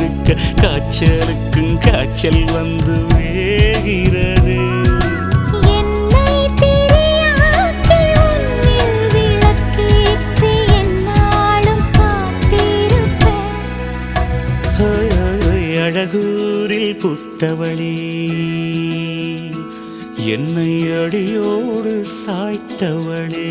இருக்க காய்ச்சலுக்கும் காய்ச்சல் வந்து வேகிறது. அழகூரில் புத்தவளே என்னை அடியோடு சாய்த்தவளே.